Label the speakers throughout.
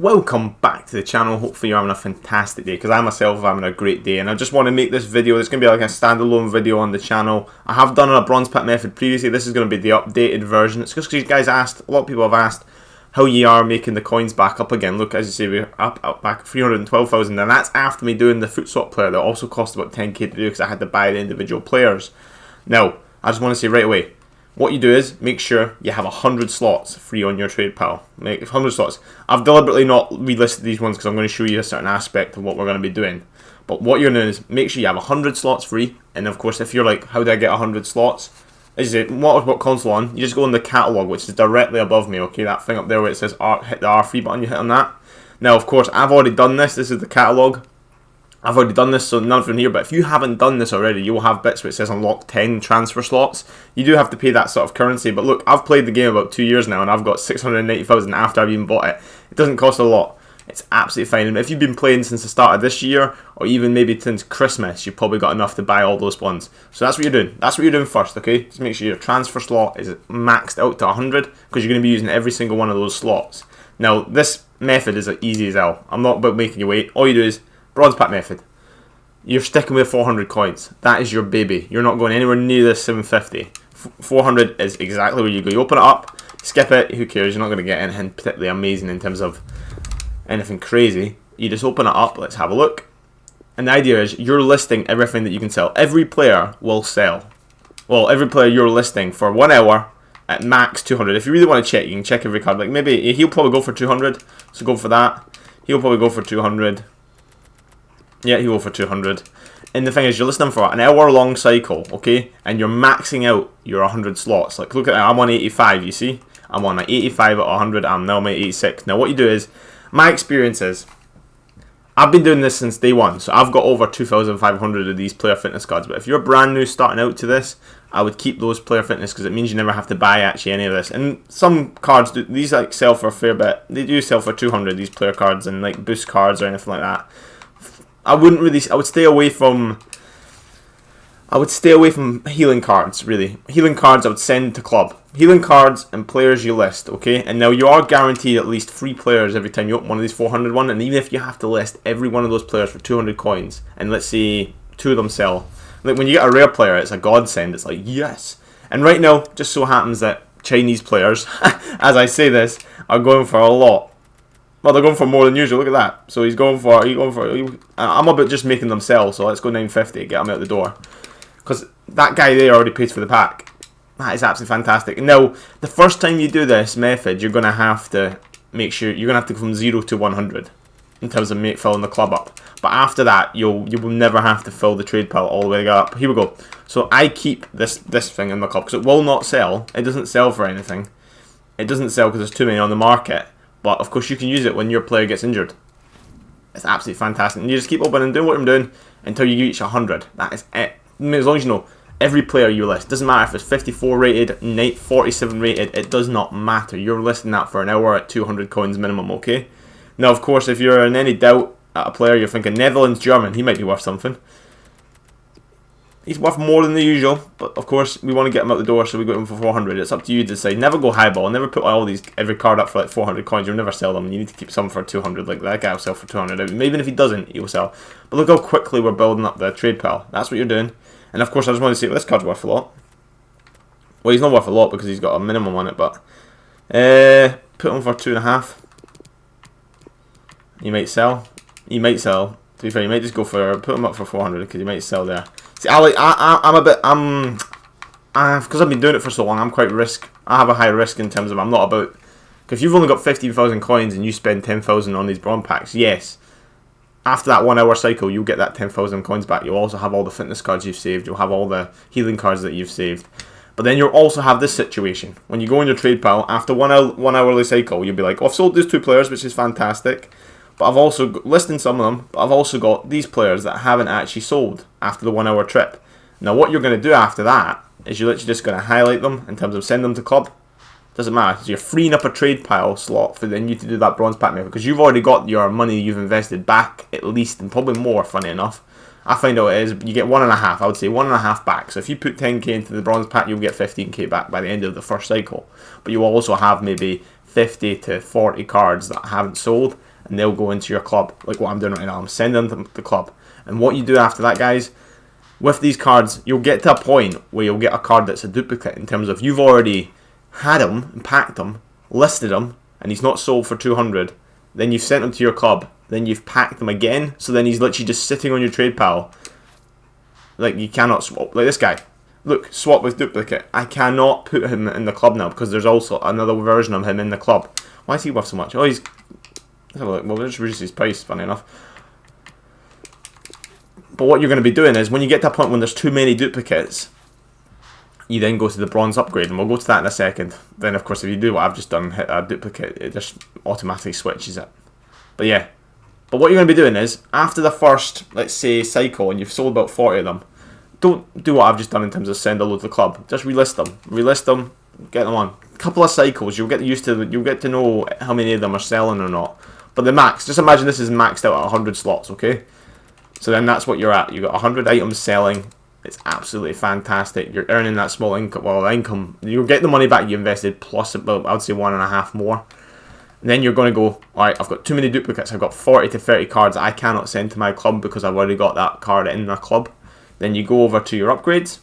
Speaker 1: Welcome back to the channel. Hopefully you're having a fantastic day, because I myself am having a great day, and I just want to make this video. It's going to be like a standalone video on the channel. I have done a bronze pack method previously. This is going to be the updated version. It's just because you guys asked, a lot of people have asked how you are making the coins back up again. Look, as you see, we're up back 312,000, and that's after me doing the foot swap player that also cost about 10k to do, because I had to buy the individual players. Now, I just want to say right away, what you do is make sure you have 100 slots free on your trade pile. Make 100 slots. I've deliberately not relisted these ones because I'm going to show you a certain aspect of what we're going to be doing. But what you're doing is make sure you have 100 slots free. And of course, if you're like, how do I get 100 slots? As you say, what console on? You just go in the catalogue, which is directly above me. Okay, that thing up there where it says R, hit the R3 button. You hit on that. Now, of course, I've already done this. This is the catalogue. I've already done this, so none from here, but if you haven't done this already, you will have bits where it says unlock 10 transfer slots. You do have to pay that sort of currency, but look, I've played the game about 2 years now, and I've got 690,000 after I've even bought it. It doesn't cost a lot. It's absolutely fine, and if you've been playing since the start of this year, or even maybe since Christmas, you've probably got enough to buy all those ones. So that's what you're doing. That's what you're doing first, okay? Just make sure your transfer slot is maxed out to 100, because you're going to be using every single one of those slots. Now, this method is easy as hell. I'm not about making you wait. All you do is bronze pack method. You're sticking with 400 coins. That is your baby. You're not going anywhere near this 750. 400 is exactly where you go. You open it up, skip it, who cares? You're not going to get anything particularly amazing in terms of anything crazy. You just open it up, let's have a look. And the idea is you're listing everything that you can sell. Every player will sell. Well, every player you're listing for 1 hour at max 200. If you really want to check, you can check every card. Like maybe he'll probably go for 200, so go for that. He'll probably go for 200. Yeah, he will for 200. And the thing is, you're listening for an hour-long cycle, okay? And you're maxing out your 100 slots. Like, look at that. I'm on 85, you see? I'm on 85 at 100. I'm now on 86. Now, what you do is, my experience is, I've been doing this since day one. So, I've got over 2,500 of these player fitness cards. But if you're brand new starting out to this, I would keep those player fitness, because it means you never have to buy actually any of this. And some cards, these like sell for a fair bit. They do sell for 200, these player cards, and like boost cards or anything like that. I would stay away from healing cards, really. Healing cards I would send to club. Healing cards and players you list, okay? And now you are guaranteed at least 3 players every time you open one of these 400 one, and even if you have to list every one of those players for 200 coins, and let's say 2 of them sell, like when you get a rare player, it's a godsend. It's like, yes. And right now, just so happens that Chinese players, as I say this, are going for a lot. Well, they're going for more than usual. Look at that. So he's going for. I'm about just making them sell. So let's go 950. Get him out the door. Because that guy there already pays for the pack. That is absolutely fantastic. Now, the first time you do this method, you're going to have to make sure you're going to have to go from 0 to 100 in terms of filling the club up. But after that, you will never have to fill the trade pile all the way up. Here we go. So I keep this thing in the club because it will not sell. It doesn't sell for anything. It doesn't sell because there's too many on the market. But of course you can use it when your player gets injured. It's absolutely fantastic. And you just keep opening and doing what I'm doing until you reach 100. That is it. I mean, as long as you know every player you list. Doesn't matter if it's 54 rated, 47 rated. It does not matter. You're listing that for an hour at 200 coins minimum, okay? Now, of course, if you're in any doubt at a player, you're thinking Netherlands, German, he might be worth something. He's worth more than the usual, but of course we want to get him out the door, so we got him for 400. It's up to you to decide. Never go highball. Never put every card up for like 400 coins. You'll never sell them. You need to keep some for 200. Like that guy will sell for 200. Maybe if he doesn't, he will sell. But look how quickly we're building up the trade pile. That's what you're doing. And of course, I just want to say, well, this card's worth a lot. Well, he's not worth a lot because he's got a minimum on it, but put him for 2.5. He might sell. He might sell. To be fair, you might just go for put him up for 400 because he might sell there. See, because I've been doing it for so long, I'm quite I have a high risk in terms of I'm not about. If you've only got 15,000 coins and you spend 10,000 on these bronze packs, yes, after that 1 hour cycle, you'll get that 10,000 coins back. You'll also have all the fitness cards you've saved. You'll have all the healing cards that you've saved. But then you'll also have this situation when you go in your trade pile after one hourly cycle. You'll be like, oh, I've sold these 2 players, which is fantastic. But I've also listed some of them, but I've also got these players that haven't actually sold after the 1 hour trip. Now what you're going to do after that is you're literally just going to highlight them in terms of send them to club. Doesn't matter. So you're freeing up a trade pile slot for then you to do that bronze pack method because you've already got your money you've invested back at least, and probably more, funny enough. I find out it is, you get 1.5, I would say 1.5 back. So if you put 10k into the bronze pack, you'll get 15k back by the end of the first cycle. But you will also have maybe 50 to 40 cards that haven't sold, and they'll go into your club, like what I'm doing right now. I'm sending them to the club. And what you do after that, guys, with these cards, you'll get to a point where you'll get a card that's a duplicate in terms of you've already had him and packed him, listed him, and he's not sold for 200. Then you've sent him to your club. Then you've packed him again. So then he's literally just sitting on your trade pile. Like, you cannot swap. Like this guy. Look, swap with duplicate. I cannot put him in the club now because there's also another version of him in the club. Why is he worth so much? Oh, he's... Let's have a look. Well, we'll just reduce his price, funny enough. But what you're going to be doing is, when you get to a point when there's too many duplicates, you then go to the bronze upgrade, and we'll go to that in a second. Then, of course, if you do what I've just done, hit a duplicate, it just automatically switches it. But yeah. But what you're going to be doing is, after the first, let's say, cycle, and you've sold about 40 of them, don't do what I've just done in terms of send a load to the club. Just relist them. Relist them, get them on. A couple of cycles, you'll get used to, you'll get to know how many of them are selling or not. But the max, just imagine this is maxed out at 100 slots, okay? So then that's what you're at. You've got 100 items selling. It's absolutely fantastic. You're earning that small income. Well, income. You'll get the money back you invested plus about, I would say, 1.5 more. And then you're going to go, alright, I've got too many duplicates. I've got 40 to 30 cards I cannot send to my club because I've already got that card in my club. Then you go over to your upgrades.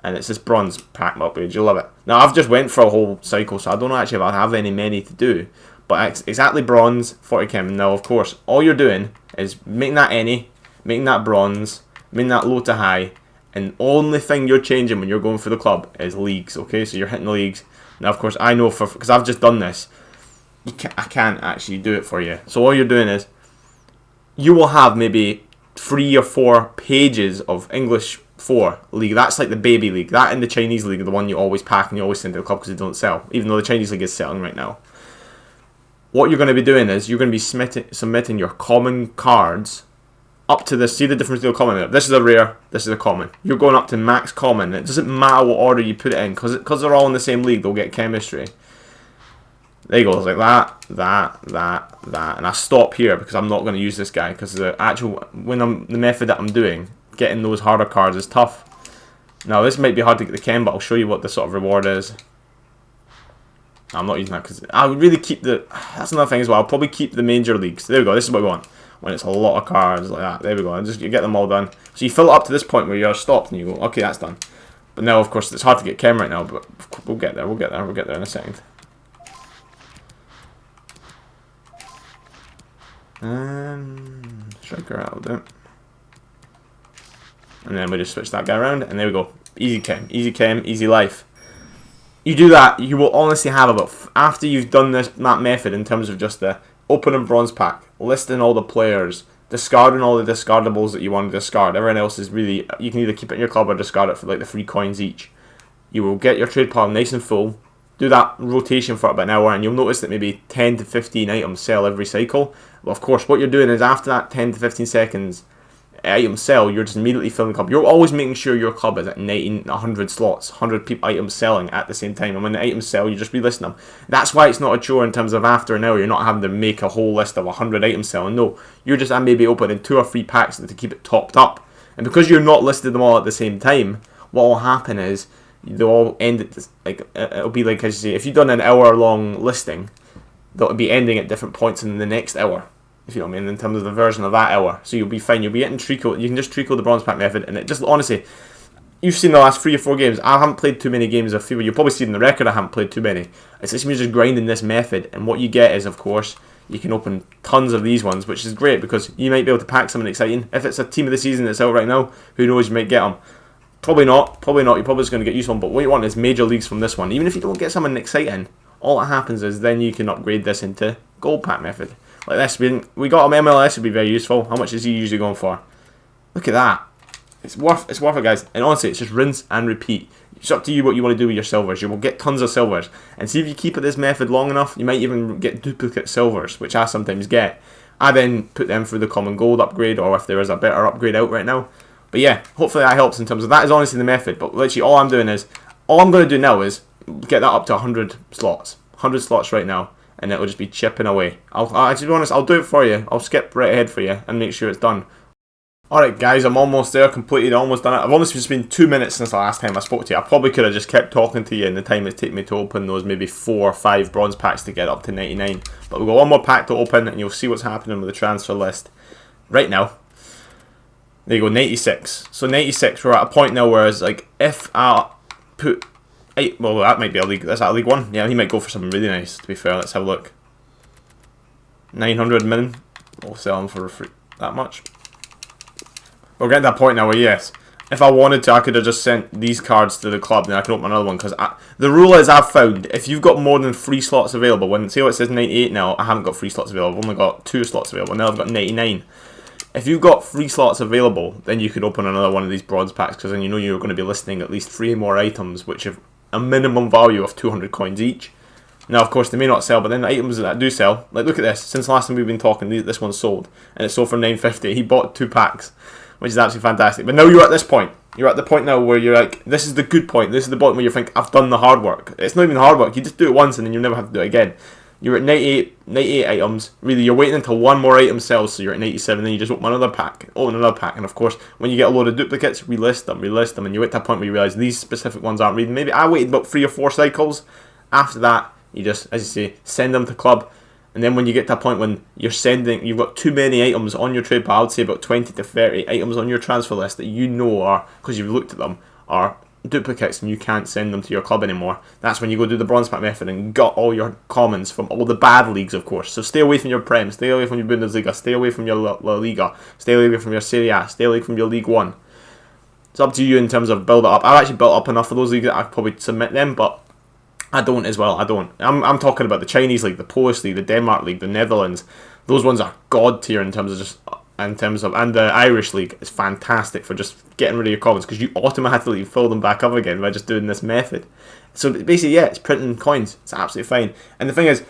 Speaker 1: And it's this bronze pack upgrade. You'll love it. Now, I've just went for a whole cycle, so I don't know actually if I have many to do. But it's exactly bronze, 40 chem. Now, of course, all you're doing is making that any, making that bronze, making that low to high. And the only thing you're changing when you're going for the club is leagues, okay? So you're hitting the leagues. Now, of course, I know because I've just done this, I can't actually do it for you. So all you're doing is, you will have maybe 3 or 4 pages of English 4 league. That's like the baby league. That and the Chinese league are the one you always pack and you always send to the club because they don't sell. Even though the Chinese league is selling right now. What you're going to be doing is, you're going to be submitting your common cards up to this. See the difference between the common there? This is a rare, this is a common. You're going up to max common. It doesn't matter what order you put it in, because they're all in the same league, they'll get chemistry. There you go, it's like that. And I stop here because I'm not going to use this guy, because the actual, the method that I'm doing, getting those harder cards is tough. Now this might be hard to get the chem, but I'll show you what the sort of reward is. I'm not using that because I would really keep the, that's another thing as well, I'll probably keep the major leagues. There we go, this is what we want. When it's a lot of cards like that. There we go. And just you get them all done. So you fill it up to this point where you're stopped and you go, okay, that's done. But now, of course, it's hard to get chem right now, but we'll get there. We'll get there in a second. Striker out, will do. And then we just switch that guy around, and there we go. Easy chem, easy life. You do that, you will honestly have about, after you've done that method in terms of just the open and bronze pack, listing all the players, discarding all the discardables that you want to discard. Everyone else is really, you can either keep it in your club or discard it for like the 3 coins each. You will get your trade pile nice and full, do that rotation for about an hour, and you'll notice that maybe 10 to 15 items sell every cycle. But of course, what you're doing is, after that 10 to 15 seconds items sell, you're just immediately filling the club. You're always making sure your club is at 90, 100 slots, 100 items selling at the same time. And when the items sell, you just relisting them. That's why it's not a chore in terms of after an hour. You're not having to make a whole list of 100 items selling. No, you're just maybe opening 2 or 3 packs to keep it topped up. And because you're not listed them all at the same time, what will happen is they'll all end at like, it'll be like, as you say, if you've done an hour-long listing, they'll be ending at different points in the next hour. If you know what I mean, in terms of the version of that hour. So you'll be fine. You'll be getting treacle. You can just treacle the bronze pack method, and it just, honestly, you've seen the last 3 or 4 games. I haven't played too many games of FIFA. You'll probably see in the record I haven't played too many. It's just me just grinding this method, and what you get is, of course, you can open tons of these ones, which is great because you might be able to pack something exciting. If it's a team of the season that's out right now, who knows, you might get them. Probably not. You're probably just going to get used one, but what you want is major leagues from this one. Even if you don't get something exciting, all that happens is then you can upgrade this into gold pack method. Like this, we got him MLS, would be very useful. How much is he usually going for? Look at that. It's worth it, guys. And honestly, it's just rinse and repeat. It's up to you what you want to do with your silvers. You will get tons of silvers. And see if you keep it this method long enough, you might even get duplicate silvers, which I sometimes get. I then put them through the common gold upgrade, or if there is a better upgrade out right now. But yeah, hopefully that helps in terms of, that is honestly the method. But literally all I'm going to do now is get that up to 100 slots. 100 slots right now. And it will just be chipping away. To be honest, I'll do it for you. I'll skip right ahead for you and make sure it's done. Alright guys, I'm almost there, completed, almost done it. I've only just been 2 minutes since the last time I spoke to you. I probably could have just kept talking to you in the time it's taken me to open those maybe 4 or 5 bronze packs to get up to 99. But we've got one more pack to open and you'll see what's happening with the transfer list right now. There you go, 96. So 96, we're at a point now where it's like, if I put 8, well that might be a league, that's a League 1. Yeah, he might go for something really nice, to be fair. Let's have a look. 900 min, we'll sell him for free, that much. We're getting to that point now where, yes, if I wanted to, I could have just sent these cards to the club, then I can open another one. Because the rule is, I've found, if you've got more than 3 slots available, when, see how it says 98 now, I haven't got 3 slots available, I've only got 2 slots available, now I've got 99. If you've got 3 slots available, then you could open another one of these bronze packs, because then you know you're going to be listing at least 3 more items, which have a minimum value of 200 coins each. Now, of course, they may not sell, but then the items that do sell, like look at this, since last time we've been talking, this one's sold, and it's sold for 950, he bought 2 packs. Which is absolutely fantastic. But now you're at this point. You're at the point now where you're like, this is the good point. This is the point where you think, I've done the hard work. It's not even the hard work. You just do it once and then you never have to do it again. You're at 98 items. Really, you're waiting until one more item sells, so you're at 97. Then you just open another pack. And of course, when you get a load of duplicates, relist them. And you get to a point where you realise these specific ones aren't reading. Maybe I waited about 3 or 4 cycles. After that, you just, as you say, send them to club. And then when you get to a point when you've got too many items on your trade pile, I would say about 20 to 30 items on your transfer list that you know are, because you've looked at them, are duplicates and you can't send them to your club anymore. That's when you go do the bronze pack method and got all your commons from all the bad leagues, of course. So stay away from your Prem, stay away from your Bundesliga, stay away from your La Liga, stay away from your Serie A, stay away from your League 1. It's up to you in terms of build it up. I've actually built up enough of those leagues that I'd probably submit them, but I don't as well. I don't. I'm talking about the Chinese league, the Polish league, the Denmark league, the Netherlands. Those ones are god tier in terms of and the Irish league is fantastic for just getting rid of your commons because you automatically fill them back up again by just doing this method. So basically, yeah, it's printing coins. It's absolutely fine. And the thing is,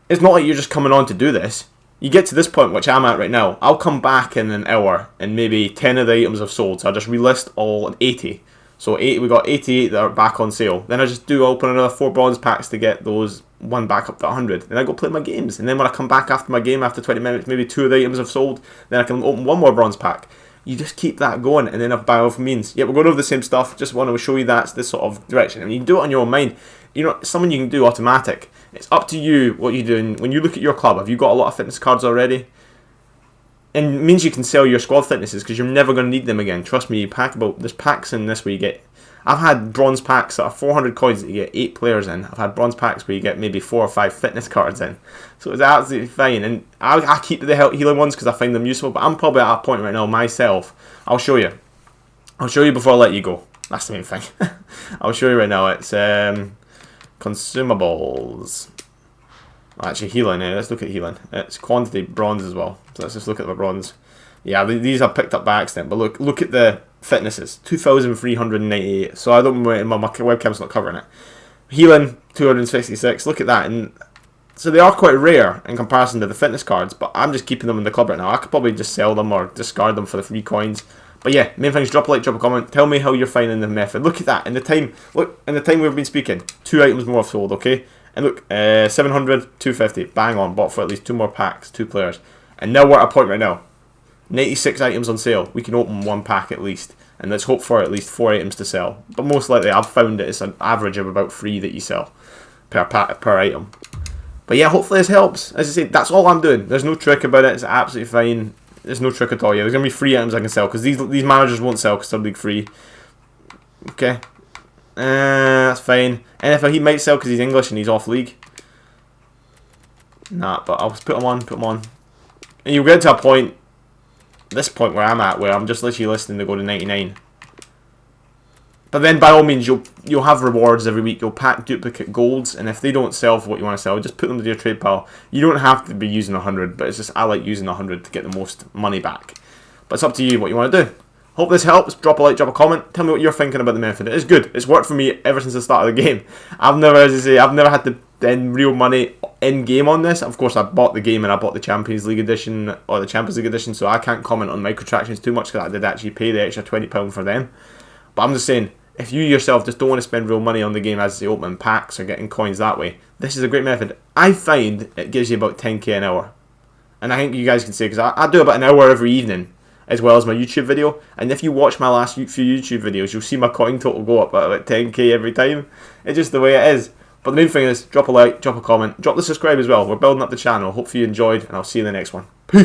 Speaker 1: it's not like you're just coming on to do this. You get to this point, which I'm at right now. I'll come back in an hour and maybe 10 of the items have sold. So I'll just relist all 80. So we got 88 that are back on sale. Then I just open another 4 bronze packs to get those one back up to 100. Then I go play my games. And then when I come back after my game, after 20 minutes, maybe 2 of the items have sold. Then I can open 1 more bronze pack. You just keep that going. And then by all means, yeah, we're going over the same stuff. Just want to show you that's this sort of direction. And you can do it on your own mind. You know, it's something you can do automatic. It's up to you what you're doing. When you look at your club, have you got a lot of fitness cards already? And it means you can sell your squad fitnesses because you're never going to need them again. Trust me, there's packs in this where you get... I've had bronze packs that are 400 coins that you get 8 players in. I've had bronze packs where you get maybe 4 or 5 fitness cards in. So it's absolutely fine. And I keep the healing ones because I find them useful. But I'm probably at a point right now myself. I'll show you. I'll show you before I let you go. That's the main thing. I'll show you right now. It's consumables. Actually, healing. Let's look at healing. It's quantity bronze as well. So let's just look at the bronze. Yeah, these are picked up by accident. But look at the fitnesses. 2,398. So I don't my webcam's not covering it. Healing 266. Look at that. And so they are quite rare in comparison to the fitness cards. But I'm just keeping them in the club right now. I could probably just sell them or discard them for the free coins. But yeah, main thing is drop a like, drop a comment. Tell me how you're finding the method. Look at that. In the time we've been speaking, 2 items more sold. Okay. And look, 700, 250, bang on, bought for at least 2 more packs, 2 players. And now we're at a point right now, 96 items on sale, we can open 1 pack at least. And let's hope for at least 4 items to sell. But most likely, I've found it's an average of about 3 that you sell per item. But yeah, hopefully this helps. As I say, that's all I'm doing. There's no trick about it, it's absolutely fine. There's no trick at all. Yeah, there's going to be 3 items I can sell, because these managers won't sell because they're league free. Okay. That's fine. NFL, he might sell because he's English and he's off league. Nah, but I'll put him on. And you'll get to a point, this point where I'm at, where I'm just literally listening to go to 99. But then by all means, you'll have rewards every week. You'll pack duplicate golds, and if they don't sell for what you want to sell, just put them to your trade pile. You don't have to be using 100, but it's just I like using 100 to get the most money back. But it's up to you what you want to do. Hope this helps. Drop a like, drop a comment. Tell me what you're thinking about the method. It's good. It's worked for me ever since the start of the game. I've never had to spend real money in game on this. Of course, I bought the game and I bought the Champions League edition or the Champions League edition, so I can't comment on microtransactions too much because I did actually pay the extra £20 for them. But I'm just saying, if you yourself just don't want to spend real money on the game as the opening packs or getting coins that way, this is a great method. I find it gives you about 10k an hour, and I think you guys can say because I do about an hour every evening. as well as my YouTube video. And if you watch my last few YouTube videos, you'll see my coin total go up at like 10k every time. It's just the way it is. But the main thing is, drop a like, drop a comment, drop the subscribe as well. We're building up the channel. Hopefully you enjoyed, and I'll see you in the next one.